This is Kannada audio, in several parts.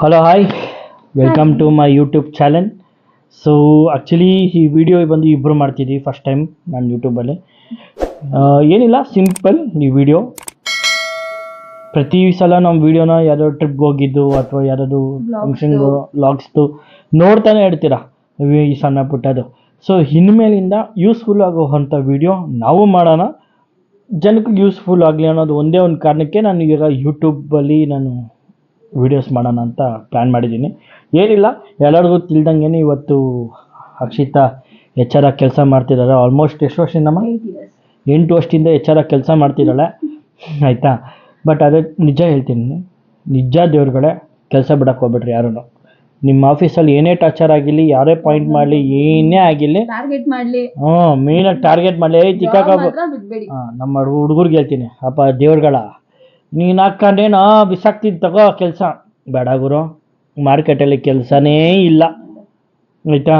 Hello hi, welcome to my YouTube channel. So actually ಈ ವಿಡಿಯೋ ಬಂದು ಇಬ್ಬರು ಮಾಡ್ತಿದ್ದೀವಿ ಫಸ್ಟ್ ಟೈಮ್ ನಾನು ಯೂಟ್ಯೂಬಲ್ಲಿ. ಏನಿಲ್ಲ, ಸಿಂಪಲ್ ಈ ವಿಡಿಯೋ. ಪ್ರತಿ ಸಲ ನಮ್ಮ ವೀಡಿಯೋನ ಯಾವುದೋ ಟ್ರಿಪ್ಗೆ ಹೋಗಿದ್ದು ಅಥವಾ ಯಾರಾದ್ರು ಫಂಕ್ಷನ್ಗು ವ್ಲಾಗ್ಸ್ದು ನೋಡ್ತಾನೆ ಇರ್ತೀರ ಈ ಸಣ್ಣ ಪುಟ್ಟದು. ಸೊ ಇನ್ಮೇಲಿಂದ ಯೂಸ್ಫುಲ್ ಆಗುವಂಥ ವಿಡಿಯೋ ನಾವು ಮಾಡೋಣ, ಜನಕ್ಕೆ ಯೂಸ್ಫುಲ್ ಆಗಲಿ ಅನ್ನೋದು ಒಂದೇ ಒಂದು ಕಾರಣಕ್ಕೆ ನಾನು ಈಗ ಯೂಟ್ಯೂಬಲ್ಲಿ ನಾನು ವೀಡಿಯೋಸ್ ಮಾಡೋಣ ಅಂತ ಪ್ಲ್ಯಾನ್ ಮಾಡಿದ್ದೀನಿ. ಏನಿಲ್ಲ, ಎಲ್ಲರಿಗೂ ತಿಳಿದಂಗೆ ಇವತ್ತು ಅಕ್ಷಿತಾ HR ಕೆಲಸ ಮಾಡ್ತಿದ್ದಾಳೆ. ಆಲ್ಮೋಸ್ಟ್ ಎಷ್ಟು ವರ್ಷದಿಂದಮ್ಮ? 8 ವರ್ಷದಿಂದ HR ಕೆಲಸ ಮಾಡ್ತಿದ್ದಾಳೆ, ಆಯಿತಾ. ಬಟ್ ಅದೇ ನಿಜ ಹೇಳ್ತೀನಿ, ನಿಜ ದೇವ್ರುಗಳೇ, ಕೆಲಸ ಬಿಡಕ್ಕೆ ಹೋಗ್ಬಿಟ್ರಿ ಯಾರೂ. ನಿಮ್ಮ ಆಫೀಸಲ್ಲಿ ಏನೇ ಟಾರ್ಚರ್ ಆಗಿರಲಿ, ಯಾರೇ ಪಾಯಿಂಟ್ ಮಾಡಲಿ, ಏನೇ ಆಗಿರಲಿ, ಟಾರ್ಗೆಟ್ ಮಾಡಲಿ, ಮೇಯ್ನಾಗಿ ಟಾರ್ಗೆಟ್ ಮಾಡಲಿ. ನಮ್ಮ ಹುಡುಗರಿಗೆ ಹೇಳ್ತೀನಿ, ಅಪ್ಪ ದೇವ್ರುಗಳ ನೀನು ಹಾಕ್ಕೊಂಡೇನೋ ಬಿಸಾಕ್ತಿದ್ದು ತಗೋ ಕೆಲಸ ಬೇಡ ಗುರು, ಮಾರ್ಕೆಟಲ್ಲಿ ಕೆಲಸನೇ ಇಲ್ಲ, ಆಯಿತಾ.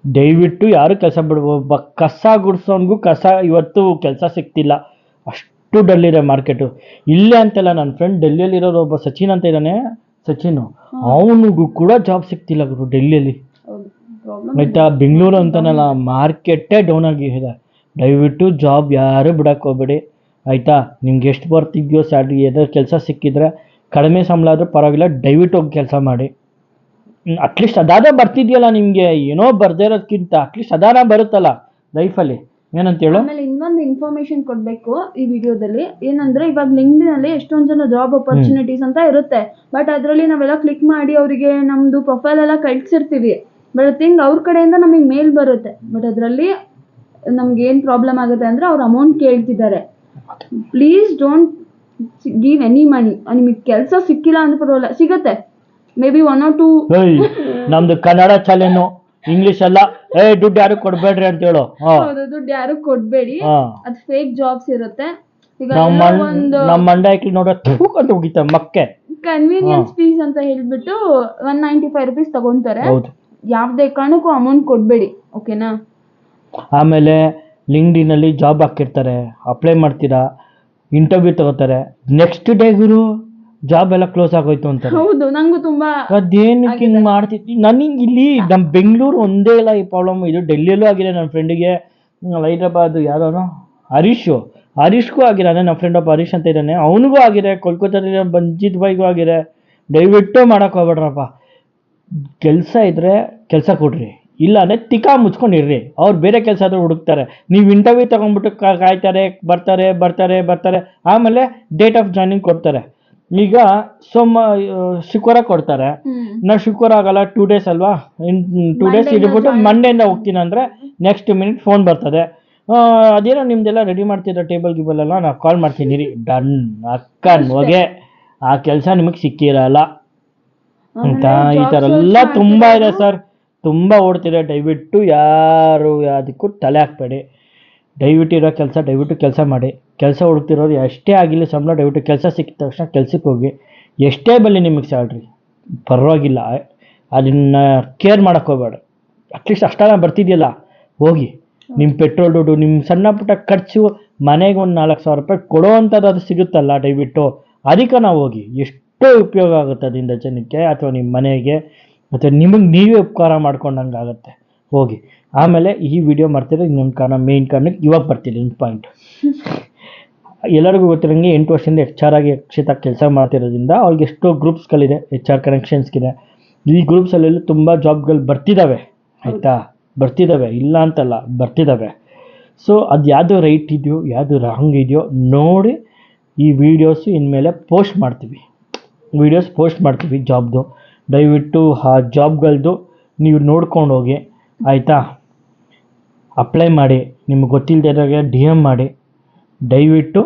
ದಯವಿಟ್ಟು ಯಾರು ಕೆಲಸ ಬಿಡ್ಬೋದು. ಕಸ ಗುಡಿಸೋನ್ಗೂ ಕಸ ಇವತ್ತು ಕೆಲಸ ಸಿಗ್ತಿಲ್ಲ, ಅಷ್ಟು ಡಲ್ಲಿದೆ ಮಾರ್ಕೆಟು. ಇಲ್ಲೇ ಅಂತೆಲ್ಲ, ನನ್ನ ಫ್ರೆಂಡ್ ಡೆಲ್ಲಿಯಲ್ಲಿರೋರು ಒಬ್ಬ ಸಚಿನ್ ಅಂತ ಇದ್ದಾನೆ, ಸಚಿನ್, ಅವನಿಗೂ ಕೂಡ ಜಾಬ್ ಸಿಗ್ತಿಲ್ಲ ಗುರು ಡೆಲ್ಲಿಯಲ್ಲಿ, ಆಯಿತಾ. ಬೆಂಗಳೂರು ಅಂತಾನಲ್ಲ, ಮಾರ್ಕೆಟೇ ಡೌನ್ ಆಗಿದೆ. ದಯವಿಟ್ಟು ಜಾಬ್ ಯಾರು ಬಿಡಕ್ಕೆ ಹೋಗ್ಬೇಡಿ, ಆಯಿತಾ. ನಿಮ್ಗೆ ಎಷ್ಟು ಬರ್ತಿದ್ಯೋ ಸ್ಯಾಲ್ರಿ, ಏನಾದ್ರು ಕೆಲಸ ಸಿಕ್ಕಿದ್ರೆ ಕಡಿಮೆ ಸಂಬಳ ಆದರೂ ಪರವಾಗಿಲ್ಲ, ದಯವಿಟ್ಟು ಹೋಗಿ ಕೆಲಸ ಮಾಡಿ. ಅಟ್ಲೀಸ್ಟ್ ಅದಾದ ಬರ್ತಿದೆಯಲ್ಲ ನಿಮಗೆ, ಏನೋ ಬರ್ದೇ ಇರೋದಕ್ಕಿಂತ ಅಟ್ಲೀಸ್ಟ್ ಅದಾನ ಬರುತ್ತಲ್ಲ ಲೈಫಲ್ಲಿ, ಏನಂತ ಹೇಳು. ಆಮೇಲೆ ಇನ್ನೊಂದು ಇನ್ಫಾರ್ಮೇಶನ್ ಕೊಡಬೇಕು ಈ ವಿಡಿಯೋದಲ್ಲಿ. ಏನಂದ್ರೆ ಇವಾಗ ಲಿಂಕ್ಡ್ಇನಲ್ಲಿ ಎಷ್ಟೊಂದು ಜನ ಜಾಬ್ ಅಪರ್ಚುನಿಟೀಸ್ ಅಂತ ಇರುತ್ತೆ, ಬಟ್ ಅದರಲ್ಲಿ ನಾವೆಲ್ಲ ಕ್ಲಿಕ್ ಮಾಡಿ ಅವರಿಗೆ ನಮ್ಮದು ಪ್ರೊಫೈಲ್ ಎಲ್ಲ ಕಳಿಸಿರ್ತೀವಿ. ಬಟ್ ಥಿಂಗ್ ಅವ್ರ ಕಡೆಯಿಂದ ನಮಗೆ ಮೇಲ್ ಬರುತ್ತೆ, ಬಟ್ ಅದರಲ್ಲಿ ನಮ್ಗೆ ಏನು ಪ್ರಾಬ್ಲಮ್ ಆಗುತ್ತೆ ಅಂದರೆ ಅವ್ರು ಅಮೌಂಟ್ ಕೇಳ್ತಿದ್ದಾರೆ. Please don't give any money. ನಿಮಗೆ ಕೆಲಸ ಸಿಕ್ಕಿಲ್ಲ ಅಂದ್ರೆ ಪರವಾಗಿಲ್ಲ, ಸಿಗತ್ತೆ, ಮೇ ಬಿ 1 or 2. ನಮ್ದು ಕನ್ನಡ ಚಾಲೆನು ಇಂಗ್ಲಿಷ್ ಅಲ್ಲ, ದುಡ್ಡು ಯಾರು ಕೊಡ್ಬೇಡ್ರಿ ಅಂತ ಹೇಳು. ಹೌದು, ದುಡ್ಡು ಯಾರು ಕೊಡ್ಬೇಡಿ, ಅದು ಫೇಕ್ ಜಾಬ್ಸ್ ಇರುತ್ತೆ. ಈಗ ಒಂದು ನಮ್ಮ ಮಂಡ ಹಾಕಿ ನೋಡ ಅಂತ ಹೋಗಿತ್ತ ಮಕ್ಕೆ ಕನ್ವೀನಿಯನ್ಸ್ ಫೀಸ್ ಅಂತ ಹೇಳ್ಬಿಟ್ಟು 195 rupees ತಗೊಂತಾರೆ. ಯಾವ್ದೇ ಕಾರಣಕ್ಕೂ ಅಮೌಂಟ್ ಕೊಡ್ಬೇಡಿ, ಓಕೆನಾ. ಆಮೇಲೆ ಲಿಂಕ್ಡ್ಇನಲ್ಲಿ ಜಾಬ್ ಹಾಕಿರ್ತಾರೆ, ಅಪ್ಲೈ ಮಾಡ್ತೀರಾ, ಇಂಟರ್ವ್ಯೂ ತಗೋತಾರೆ, ನೆಕ್ಸ್ಟ್ ಡೇ ಗುರು ಜಾಬ್ ಎಲ್ಲ ಕ್ಲೋಸ್ ಆಗೋಯ್ತು ಅಂತಾರೆ. ಹೌದು, ನಂಗೂ ತುಂಬಾ ಅದೇನಕ್ಕೆ ಹಿಂಗೆ ಮಾಡ್ತಿದ್ವಿ. ನನಗೆ ಇಲ್ಲಿ ನಮ್ಮ ಬೆಂಗಳೂರು ಒಂದೇ ಇಲ್ಲ ಈ ಪ್ರಾಬ್ಲಮ್, ಇದು ಡೆಲ್ಲಿಯಲ್ಲೂ ಆಗಿದೆ. ನನ್ನ ಫ್ರೆಂಡಿಗೆ ಹೈದ್ರಾಬಾದ್ ಯಾರೋ ಹರೀಶ್ಗೂ ಆಗಿದ್ದಾನೆ. ನಮ್ಮ ಫ್ರೆಂಡ್ ಒಬ್ಬ ಹರೀಶ್ ಅಂತ ಇದ್ದಾನೆ, ಅವನಿಗೂ ಆಗಿದೆ. ಕೋಲ್ಕತ್ತಾದಲ್ಲಿ ಬಂಜಿತ್ ಬಾಯ್ಗೂ ಆಗಿದೆ. ದಯವಿಟ್ಟು ಮಾಡೋಕೆ ಹೋಗ್ಬೇಡ್ರಪ್ಪ. ಕೆಲಸ ಇದ್ದರೆ ಕೆಲಸ ಕೊಡ್ರಿ, ಇಲ್ಲ ಅಂದರೆ ತಿಕ್ಕಾ ಮುಚ್ಕೊಂಡಿರ್ರಿ. ಅವ್ರು ಬೇರೆ ಕೆಲಸ ಆದರೂ ಹುಡುಕ್ತಾರೆ, ನೀವು ಇಂಟರ್ವ್ಯೂ ತೊಗೊಂಡ್ಬಿಟ್ಟು ಕಾಯ್ತಾರೆ, ಬರ್ತಾರೆ. ಆಮೇಲೆ ಡೇಟ್ ಆಫ್ ಜಾಯ್ನಿಂಗ್ ಕೊಡ್ತಾರೆ. ಈಗ ಶುಕ್ರವಾರ ಕೊಡ್ತಾರೆ, ನಾವು ಶುಕ್ರವಾರ ಆಗಲ್ಲ, 2 days ಅಲ್ವಾ, 2 days ಇಟ್ಬಿಟ್ಟು ಮಂಡೆಯಿಂದ ಹೋಗ್ತೀನಿ ಅಂದರೆ ನೆಕ್ಸ್ಟ್ ಮಿನಿಟ್ ಫೋನ್ ಬರ್ತದೆ, ಅದೇನೋ ನಿಮ್ದೆಲ್ಲ ರೆಡಿ ಮಾಡ್ತಿದ್ದ ಟೇಬಲ್ ಗಿಬಲ್ ಎಲ್ಲ ನಾವು ಕಾಲ್ ಮಾಡ್ತೀನಿ ರೀ, ಡನ್ ಅಕ್ಕನ್ ಹೋಗೆ, ಆ ಕೆಲಸ ನಿಮಗೆ ಸಿಕ್ಕಿರಲ್ಲ ಅಂತ. ಈ ಥರ ಎಲ್ಲ ತುಂಬ ಇದೆ ಸರ್, ತುಂಬ ಓಡ್ತಿದೆ. ದಯವಿಟ್ಟು ಯಾರು ಅದಕ್ಕೂ ತಲೆ ಹಾಕ್ಬೇಡಿ. ದಯವಿಟ್ಟು ಇರೋ ಕೆಲಸ ದಯವಿಟ್ಟು ಕೆಲಸ ಮಾಡಿ. ಕೆಲಸ ಹುಡುಕ್ತಿರೋರು ಎಷ್ಟೇ ಆಗಿಲ್ಲ ಸಂಬಳ, ದಯವಿಟ್ಟು ಕೆಲಸ ಸಿಕ್ಕಿದ ತಕ್ಷಣ ಕೆಲ್ಸಕ್ಕೆ ಹೋಗಿ. ಎಷ್ಟೇ ಬರಲಿ ನಿಮಗೆ ಸ್ಯಾಲ್ರಿ ಪರವಾಗಿಲ್ಲ, ಅದನ್ನು ಕೇರ್ ಮಾಡೋಕ್ಕೆ ಹೋಗಬೇಡ. ಅಟ್ಲೀಸ್ಟ್ ಅಷ್ಟೆಲ್ಲ ಬರ್ತಿದೆಯಲ್ಲ, ಹೋಗಿ. ನಿಮ್ಮ ಪೆಟ್ರೋಲ್ ದುಡ್ಡು, ನಿಮ್ಮ ಸಣ್ಣ ಪುಟ್ಟ ಖರ್ಚು, ಮನೆಗೆ ಒಂದು 4,000 ರೂಪಾಯಿ ಕೊಡೋ ಅಂಥದ್ದು ಅದು ಸಿಗುತ್ತಲ್ಲ, ದಯವಿಟ್ಟು ಅದಕ್ಕೆ ನಾವು ಹೋಗಿ. ಎಷ್ಟೋ ಉಪಯೋಗ ಆಗುತ್ತೆ ಅದರಿಂದ ಜನಕ್ಕೆ, ಅಥವಾ ನಿಮ್ಮ ಮನೆಗೆ, ಮತ್ತು ನಿಮಗೆ ನೀವೇ ಉಪಕಾರ ಮಾಡ್ಕೊಂಡಂಗೆ ಆಗುತ್ತೆ, ಹೋಗಿ. ಆಮೇಲೆ ಈ ವಿಡಿಯೋ ಮಾಡ್ತಿರೋ ಇನ್ನೊಂದು ಕಾರಣ, ಮೇಯ್ನ್ ಕಾರಣಕ್ಕೆ ಇವಾಗ ಬರ್ತೀನಿ ಒಂದು ಪಾಯಿಂಟ್. ಎಲ್ಲರಿಗೂ ಗೊತ್ತಿರೋಂಗೆ 8 ವರ್ಷದಿಂದ HR ಆಗಿ ಅಕ್ಷಿತಾ ಕೆಲಸ ಮಾಡ್ತಿರೋದ್ರಿಂದ ಅವ್ರಿಗೆ ಎಷ್ಟೋ ಗ್ರೂಪ್ಸ್ಗಳಿದೆ, HR ಕನೆಕ್ಷನ್ಸ್ಗಿದೆ. ಈ ಗ್ರೂಪ್ಸಲ್ಲೆಲ್ಲ ತುಂಬ ಜಾಬ್ಗಳು ಬರ್ತಿದ್ದಾವೆ, ಆಯಿತಾ, ಬರ್ತಿದ್ದಾವೆ, ಇಲ್ಲ ಅಂತಲ್ಲ, ಬರ್ತಿದ್ದಾವೆ. ಸೊ ಅದು ಯಾವುದು ರೈಟ್ ಇದೆಯೋ ಯಾವುದು ರಾಂಗ್ ಇದೆಯೋ ನೋಡಿ ಈ ವಿಡಿಯೋಸು ಇನ್ಮೇಲೆ ಪೋಸ್ಟ್ ಮಾಡ್ತೀವಿ ಜಾಬ್ದು. ದಯವಿಟ್ಟು ಆ ಜಾಬ್ಗಳದ್ದು ನೀವು ನೋಡ್ಕೊಂಡು ಹೋಗಿ, ಆಯಿತಾ. ಅಪ್ಲೈ ಮಾಡಿ, ನಿಮ್ಗೆ ಗೊತ್ತಿಲ್ಲದೆ DM ಮಾಡಿ, ದಯವಿಟ್ಟು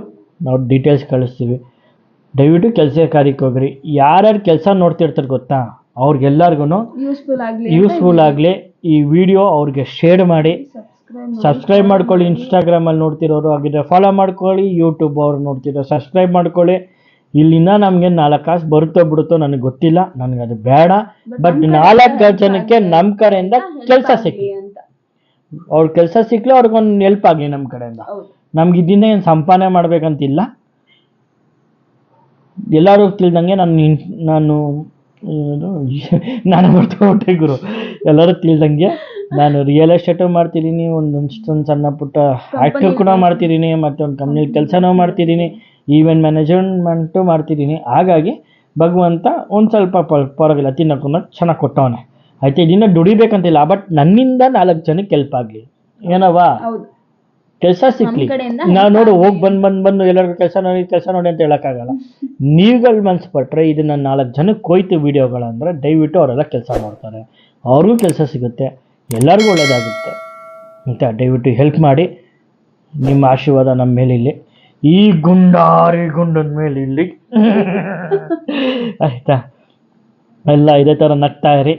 ನಾವು ಡೀಟೇಲ್ಸ್ ಕಳಿಸ್ತೀವಿ. ದಯವಿಟ್ಟು ಕೆಲಸ ಕಾರ್ಯಕ್ಕೆ ಹೋಗ್ರಿ. ಯಾರ್ಯಾರು ಕೆಲಸ ನೋಡ್ತಿರ್ತಾರೆ ಗೊತ್ತಾ, ಅವ್ರಿಗೆಲ್ಲರಿಗೂ ಯೂಸ್ಫುಲ್ ಆಗಲಿ ಈ ವಿಡಿಯೋ, ಅವ್ರಿಗೆ ಶೇರ್ ಮಾಡಿ, ಸಬ್ಸ್ಕ್ರೈಬ್ ಮಾಡ್ಕೊಳ್ಳಿ. ಇನ್ಸ್ಟಾಗ್ರಾಮಲ್ಲಿ ನೋಡ್ತಿರೋರು ಆಗಿದ್ರೆ ಫಾಲೋ ಮಾಡ್ಕೊಳ್ಳಿ, ಯೂಟ್ಯೂಬ್ ಅವ್ರು ನೋಡ್ತಿರೋ ಸಬ್ಸ್ಕ್ರೈಬ್ ಮಾಡ್ಕೊಳ್ಳಿ. ಇಲ್ಲಿಂದ ನಮಗೆ 4 ಕಾಸು ಬರುತ್ತೋ ಬಿಡುತ್ತೋ ನನಗೆ ಗೊತ್ತಿಲ್ಲ, ನನಗೆ ಅದು ಬೇಡ. ಬಟ್ 4 ಜನಕ್ಕೆ ನಮ್ಮ ಕಡೆಯಿಂದ ಕೆಲಸ ಸಿಕ್ಕಿ, ಅವ್ರ ಕೆಲಸ ಸಿಕ್ಕಲಿ, ಅವ್ರಿಗೊಂದು ಹೆಲ್ಪ್ ಆಗಲಿ ನಮ್ಮ ಕಡೆಯಿಂದ. ನಮ್ಗೆ ಇದನ್ನ ಏನು ಸಂಪಾದನೆ ಮಾಡ್ಬೇಕಂತಿಲ್ಲ. ಎಲ್ಲರೂ ತಿಳಿದಂಗೆ ನಾನು ನಾನು ಹೊಟ್ಟೆ ಗುರು ಎಲ್ಲರೂ ತಿಳಿದಂಗೆ ನಾನು ರಿಯಲ್ ಎಸ್ಟೇಟು ಮಾಡ್ತಿದ್ದೀನಿ, ಒಂದೊಂದು ಸಣ್ಣ ಪುಟ್ಟ ಆ್ಯಕ್ಟರ್ ಕೂಡ ಮಾಡ್ತಿದ್ದೀನಿ, ಮತ್ತು ಒಂದು ಕಂಪ್ನಿಲಿ ಕೆಲಸನೂ ಮಾಡ್ತಿದ್ದೀನಿ, ಈವೆಂಟ್ ಮ್ಯಾನೇಜ್ಮೆಂಟು ಮಾಡ್ತಿದ್ದೀನಿ. ಹಾಗಾಗಿ ಭಗವಂತ ಒಂದು ಸ್ವಲ್ಪ ಪರವಾಗಿಲ್ಲ ತಿನ್ನೋಕ್ಕೂ ಚೆನ್ನಾಗಿ ಕೊಟ್ಟವನೆ. ಆಯ್ತು, ಇದನ್ನು ದುಡಿಬೇಕಂತಿಲ್ಲ, ಬಟ್ ನನ್ನಿಂದ 4 ಜನಕ್ಕೆ ಹೆಲ್ಪ್ ಆಗಲಿ ಏನವಾ, ಹೌದು, ಕೆಲಸ ಸಿಕ್ಲಿ. ಕಡೆಯಿಂದ ನಾವು ನೋಡು ಹೋಗಿ ಬಂದು ಎಲ್ಲರಿಗೂ ಕೆಲಸ ನೋಡಿ ಅಂತ ಹೇಳೋಕ್ಕಾಗಲ್ಲ. ನೀವುಗಳು ಮನ್ಸು ಪಟ್ಟರೆ ಇದನ್ನು 4 ಜನಕ್ಕೆ ಹೋಯ್ತು ವೀಡಿಯೋಗಳಂದರೆ ದಯವಿಟ್ಟು ಅವರೆಲ್ಲ ಕೆಲಸ ಮಾಡ್ತಾರೆ, ಅವ್ರಿಗೂ ಕೆಲಸ ಸಿಗುತ್ತೆ, ಎಲ್ಲರಿಗೂ ಒಳ್ಳೆಯದಾಗುತ್ತೆ ಅಂತ ದಯವಿಟ್ಟು ಹೆಲ್ಪ್ ಮಾಡಿ. ನಿಮ್ಮ ಆಶೀರ್ವಾದ ನಮ್ಮ ಮೇಲೆ ಇಲ್ಲಿ, ಈ ಗುಂಡದ ಮೇಲೆ ಇಲ್ಲಿ ಆಯಿತಾ. ಎಲ್ಲ ಇದೇ ಥರ ನಗ್ತಾ ಇರಿ.